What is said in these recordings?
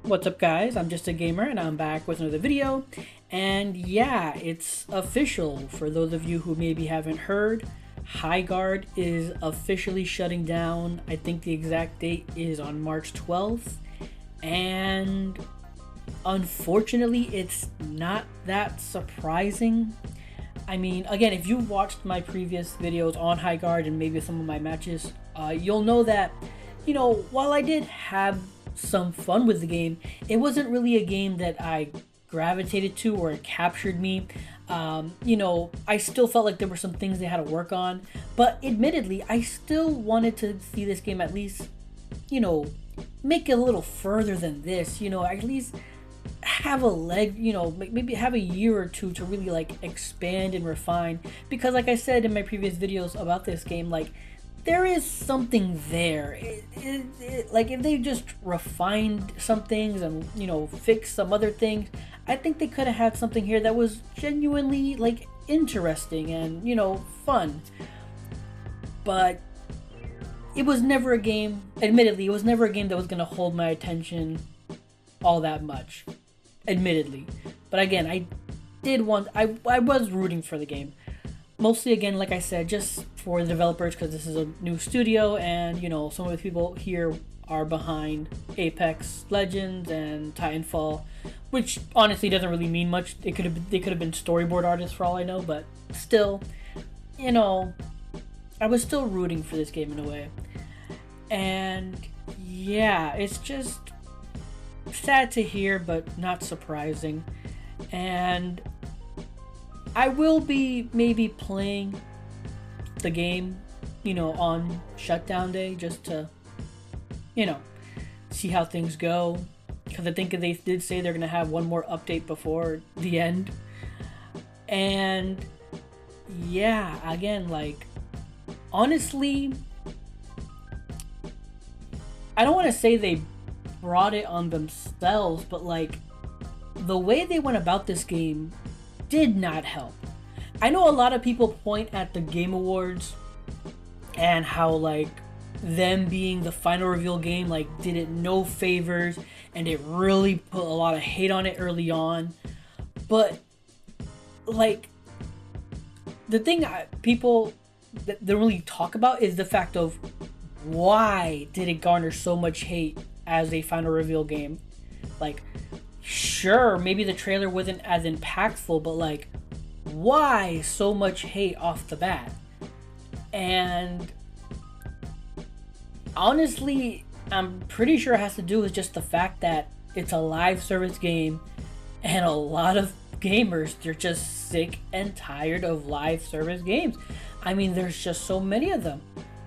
What's up guys, I'm just a gamer and I'm back with another video. And yeah, it's official. For those of you who maybe haven't heard, Highguard is officially shutting down. I think the exact date is on March 12th. And unfortunately, it's not that surprising. I mean, again, if you watched my previous videos on Highguard and maybe some of my matches, you'll know that, while I did have some fun with the game, it wasn't really a game that I gravitated to or it captured me. I still felt like there were some things they had to work on, but admittedly, I still wanted to see this game at least, make it a little further than this, at least have a leg, maybe have a year or two to really like expand and refine, because like I said in my previous videos about this game, like there is something there. Like if they just refined some things and fixed some other things, I think they could have had something here that was genuinely like interesting and fun. But it was never a game, admittedly, it was never a game that was going to hold my attention all that much, admittedly. But again, I was rooting for the game. Mostly, again, like I said, just for the developers, because this is a new studio and, some of the people here are behind Apex Legends and Titanfall, which honestly doesn't really mean much. They could have been storyboard artists for all I know, but still, I was still rooting for this game in a way. And yeah, it's just sad to hear, but not surprising. And I will be maybe playing the game, on shutdown day, just to, see how things go. Because I think they did say they're going to have one more update before the end. And yeah, again, like, honestly, I don't want to say they brought it on themselves, but like, the way they went about this game did not help. I know a lot of people point at the Game Awards and how like them being the final reveal game like did it no favors, and it really put a lot of hate on it early on. But like, the thing people that they really talk about is the fact of why did it garner so much hate as a final reveal game. Like, sure, maybe the trailer wasn't as impactful, but like, why so much hate off the bat? And honestly, I'm pretty sure it has to do with just the fact that it's a live service game, and a lot of gamers, they're just sick and tired of live service games. I mean, there's just so many of them.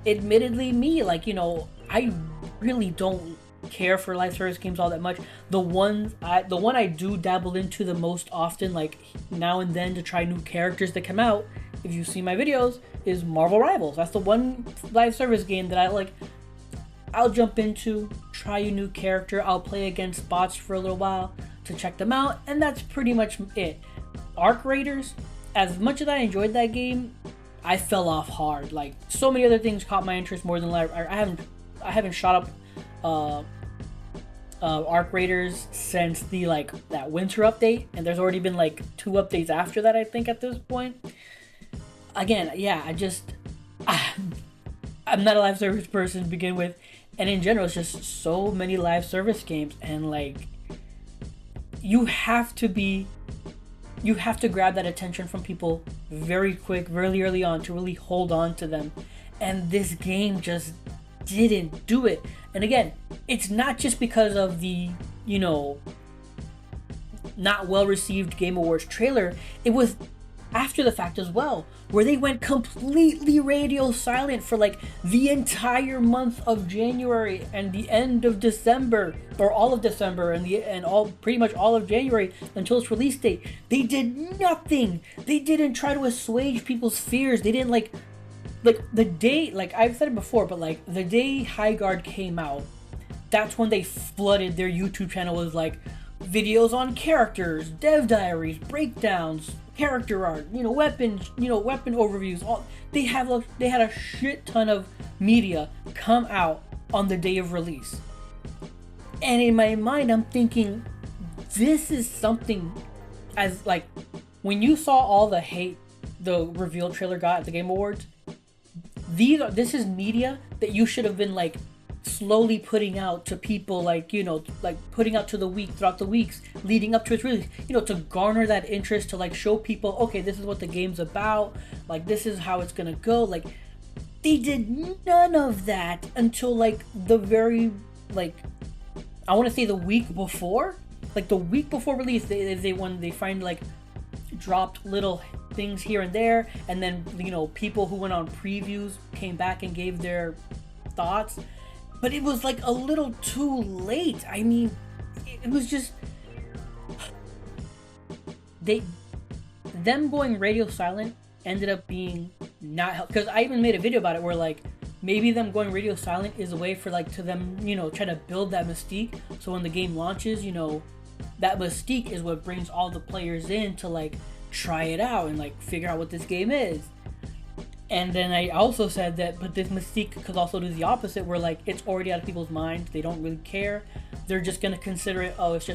Admittedly, me, like, I really don't care for live service games all that much. The one I do dabble into the most often, like now and then, to try new characters that come out, if you see my videos, is Marvel Rivals. That's the one live service game that I like. I'll jump into, try a new character, I'll play against bots for a little while to check them out, and that's pretty much it. Arc Raiders, as much as I enjoyed that game, I fell off hard. Like, so many other things caught my interest more than live. I haven't shot up Arc Raiders since the that winter update, and there's already been like 2 updates after that, I think, at this point. Again, yeah, I'm not a live service person to begin with, and in general, it's just so many live service games, and like, you have to grab that attention from people very quick, really early on, to really hold on to them, and this game just didn't do it. And again, it's not just because of the not well received Game Awards trailer. It was after the fact as well, where they went completely radio silent for like the entire month of January and the end of December, or all of December, and pretty much all of January until its release date. They did nothing. They didn't try to assuage people's fears. They didn't like the day, like I've said it before, but like the day Highguard came out, that's when they flooded their YouTube channel with like videos on characters, dev diaries, breakdowns, character art, weapons, weapon overviews. They had a shit ton of media come out on the day of release. And in my mind, I'm thinking, this is something, as like, when you saw all the hate the reveal trailer got at the Game Awards, this is media that you should have been like slowly putting out to people, like, you know, like putting out to the week, throughout the weeks leading up to its release, you know, to garner that interest, to like show people, okay, this is what the game's about, like this is how it's gonna go. Like, they did none of that until like the very, like, I want to say the week before, like the week before release, they when they find like dropped little things here and there, and then, you know, people who went on previews came back and gave their thoughts, but it was like a little too late. I mean, it was just them going radio silent ended up being not help, because I even made a video about it where like maybe them going radio silent is a way for like to them, you know, try to build that mystique, so when the game launches, you know, that mystique is what brings all the players in to like try it out and like figure out what this game is. And then I also said that, but this mystique could also do the opposite, where like it's already out of people's minds, they don't really care, they're just gonna consider it, oh, it's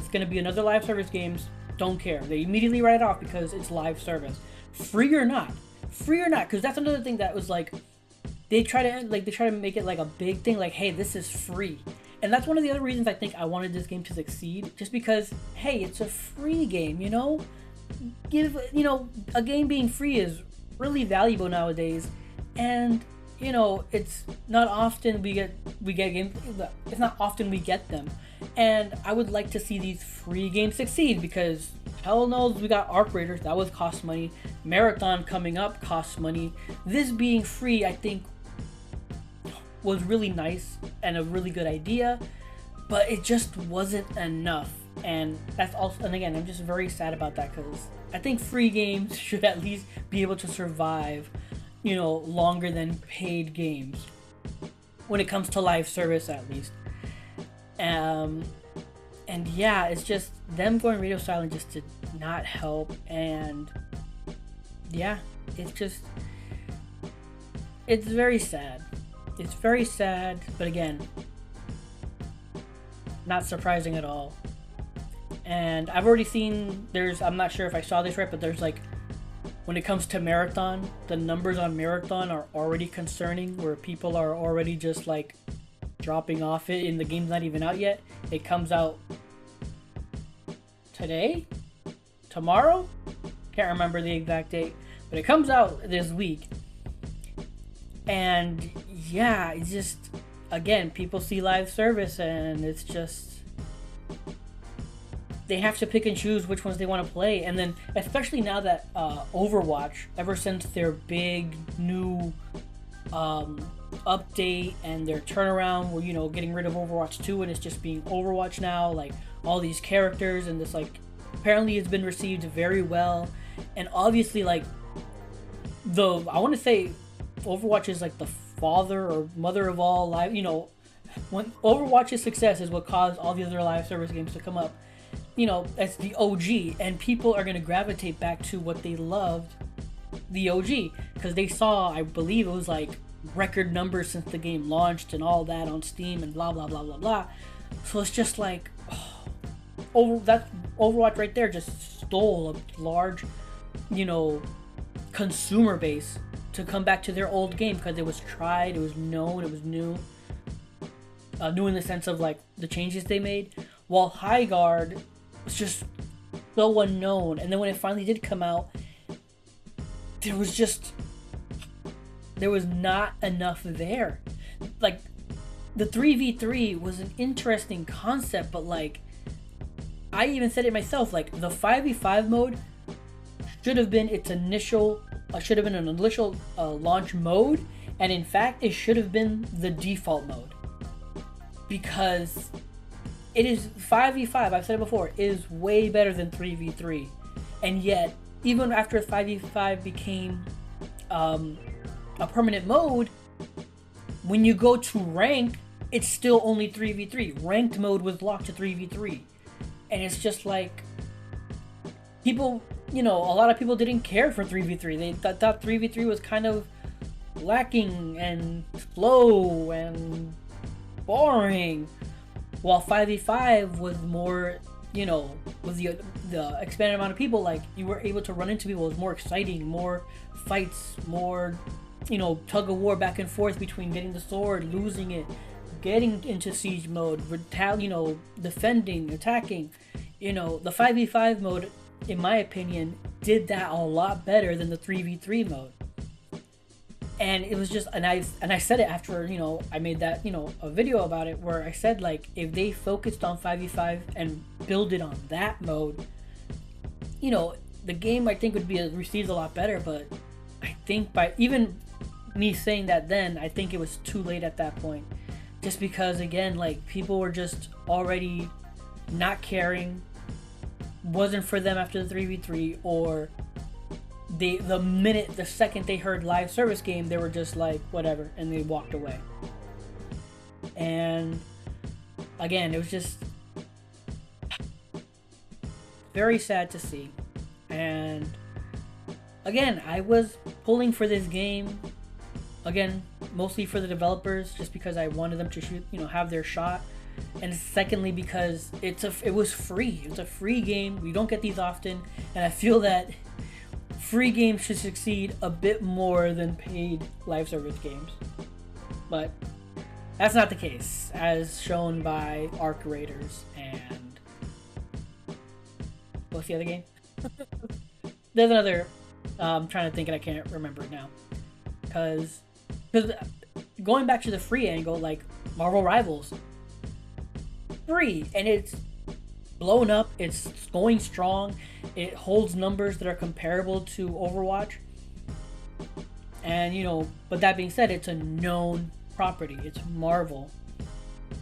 gonna be another live service games, don't care, they immediately write it off because it's live service, free or not, because that's another thing that was like, they try to make it like a big thing, like, hey, this is free. And that's one of the other reasons I think I wanted this game to succeed, just because, hey, it's a free game, you know? A game being free is really valuable nowadays, and, you know, it's not often we get games, it's not often we get them. And I would like to see these free games succeed, because hell knows we got Arc Raiders, that was cost money, Marathon coming up costs money. This being free, I think, was really nice and a really good idea, but it just wasn't enough. And that's also, and again, I'm just very sad about that, because I think free games should at least be able to survive, you know, longer than paid games, when it comes to live service at least. And yeah, it's just them going radio silent just did not help. And yeah, it's very sad. It's very sad, but again, not surprising at all. And I've already seen, I'm not sure if I saw this right, but there's like, when it comes to Marathon, the numbers on Marathon are already concerning, where people are already just like dropping off it, and the game's not even out yet. It comes out today? Tomorrow? Can't remember the exact date, but it comes out this week. And yeah, it's just, again, people see live service and it's just, they have to pick and choose which ones they want to play. And then, especially now that Overwatch, ever since their big new update and their turnaround, where, you know, getting rid of Overwatch 2 and it's just being Overwatch now, like all these characters, and this, like, apparently it's been received very well. And obviously, like, I want to say Overwatch is like the father or mother of all live, you know, when Overwatch's success is what caused all the other live service games to come up. You know, that's the OG, and people are going to gravitate back to what they loved, the OG, because they saw, I believe it was like record numbers since the game launched and all that on Steam and blah blah blah blah blah. So it's just like, that Overwatch right there just stole a large, you know, consumer base to come back to their old game, because it was tried, it was known, it was new. New in the sense of like the changes they made, while Highguard was just so unknown. And then when it finally did come out, there was not enough there. Like, the 3v3 was an interesting concept, but like, I even said it myself, like, the 5v5 mode should have been an initial launch mode, and in fact it should have been the default mode, because it is 5v5, I've said it before, is way better than 3v3. And yet, even after 5v5 became a permanent mode, when you go to rank, it's still only 3v3. Ranked mode was locked to 3v3. And it's just like, people, you know, a lot of people didn't care for 3v3. They thought 3v3 was kind of lacking and slow and boring. While 5v5 was more, with the expanded amount of people, like you were able to run into people. It was more exciting, more fights, more, tug of war back and forth between getting the sword, losing it, getting into siege mode, defending, attacking. The 5v5 mode, in my opinion, did that a lot better than the 3v3 mode. And it was just, and I said it after, I made that, a video about it, where I said, like, if they focused on 5v5 and build it on that mode, the game, I think, would be received a lot better. But I think by even me saying that then, I think it was too late at that point. Just because, again, like, people were just already not caring, wasn't for them after the 3v3, or the second they heard live service game, they were just like, whatever, and they walked away. And again, it was just very sad to see. And again, I was pulling for this game, again, mostly for the developers, just because I wanted them to have their shot. And secondly, because it was free. It's a free game. We don't get these often, and I feel that free games should succeed a bit more than paid live service games. But that's not the case, as shown by Arc Raiders and what's the other game? There's another. I'm trying to think, and I can't remember it now. Because going back to the free angle, like Marvel Rivals, free, and it's blown up. It's going strong. It holds numbers that are comparable to Overwatch. And but that being said, it's a known property. It's Marvel.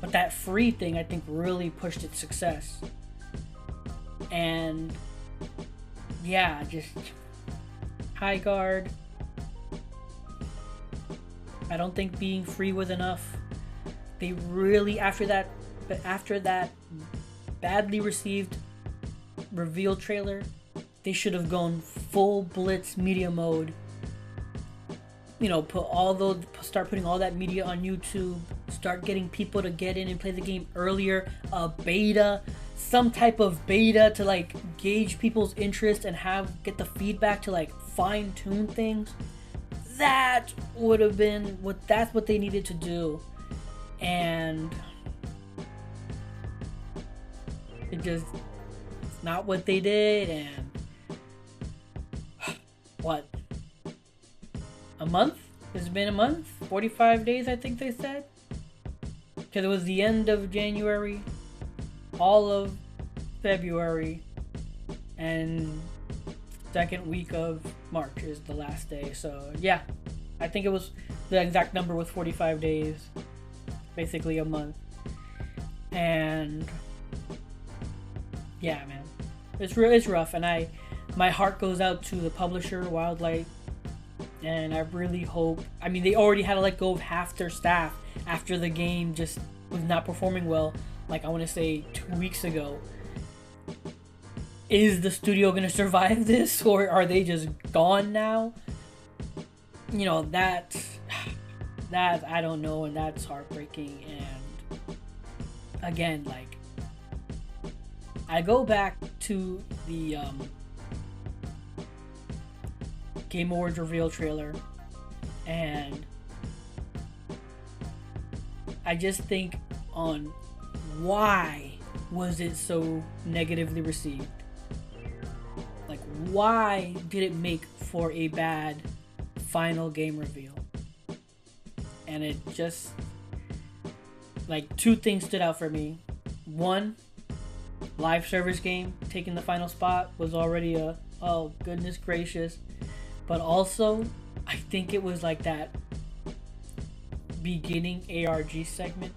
But that free thing, I think, really pushed its success. And yeah, just Highguard. I don't think being free was enough. They really, after that badly received reveal trailer, they should have gone full blitz media mode. Start putting all that media on YouTube. Start getting people to get in and play the game earlier. A beta, some type of beta to like gauge people's interest and get the feedback to like fine tune things. That would have been that's what they needed to do. And it's not what they did. And what, a month? It's been a month, 45 days, I think they said, because it was the end of January, all of February, and second week of March is the last day. So yeah, I think it was, the exact number was 45 days, basically a month. And yeah, man, it's rough. And my heart goes out to the publisher, Wildlight, and I really hope, I mean, they already had to let go of half their staff after the game just was not performing well, like I want to say 2 weeks ago. Is the studio going to survive this, or are they just gone now? That I don't know, and that's heartbreaking. And again, like, I go back to the Game Awards reveal trailer, and I just think on why was it so negatively received? Like, why did it make for a bad final game reveal? And it just, like, two things stood out for me. One, live service game taking the final spot was already oh goodness gracious. But also, I think it was like that beginning ARG segment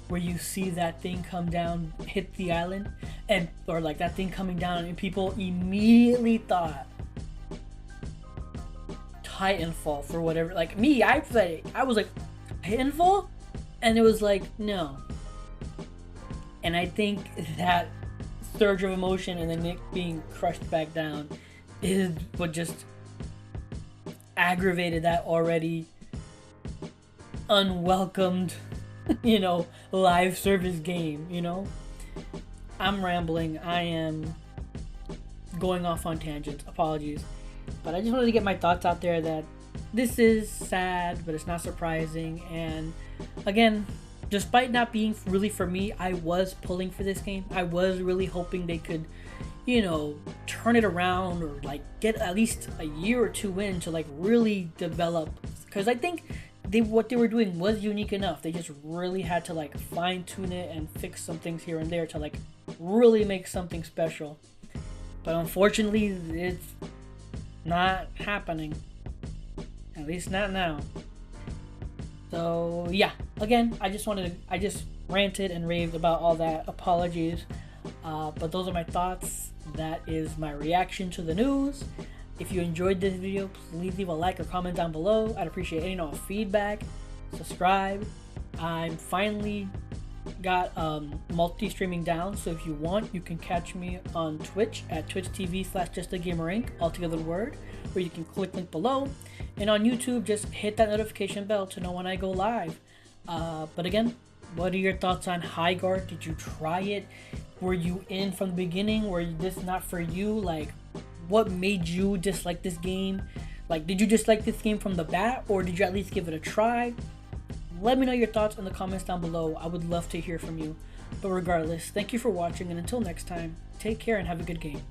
where you see that thing come down, hit the island, or like that thing coming down, and people immediately thought Titanfall for whatever. Like me, I was like, Titanfall? And it was like, no. And I think that surge of emotion and then Nick being crushed back down is what just aggravated that already unwelcomed live service game, I'm rambling. I am going off on tangents. Apologies. But I just wanted to get my thoughts out there that this is sad, but it's not surprising. And again, despite not being really for me, I was pulling for this game. I was really hoping they could, turn it around or like get at least a year or two in to like really develop. Because I think what they were doing was unique enough. They just really had to like fine tune it and fix some things here and there to like really make something special. But unfortunately, it's not happening. At least not now. So yeah, again, I just ranted and raved about all that. Apologies. But those are my thoughts. That is my reaction to the news. If you enjoyed this video, please leave a like or comment down below. I'd appreciate any feedback. Subscribe. I'm finally got multi-streaming down, so if you want, you can catch me on Twitch at twitch.tv/justagamer all together word, or you can click link below. And on YouTube, just hit that notification bell to know when I go live. But again, what are your thoughts on Highguard? Did you try it? Were you in from the beginning? Were this not for you? Like, what made you dislike this game? Like, did you dislike this game from the bat, or did you at least give it a try? Let me know your thoughts in the comments down below. I would love to hear from you. But regardless, thank you for watching, and until next time, take care and have a good game.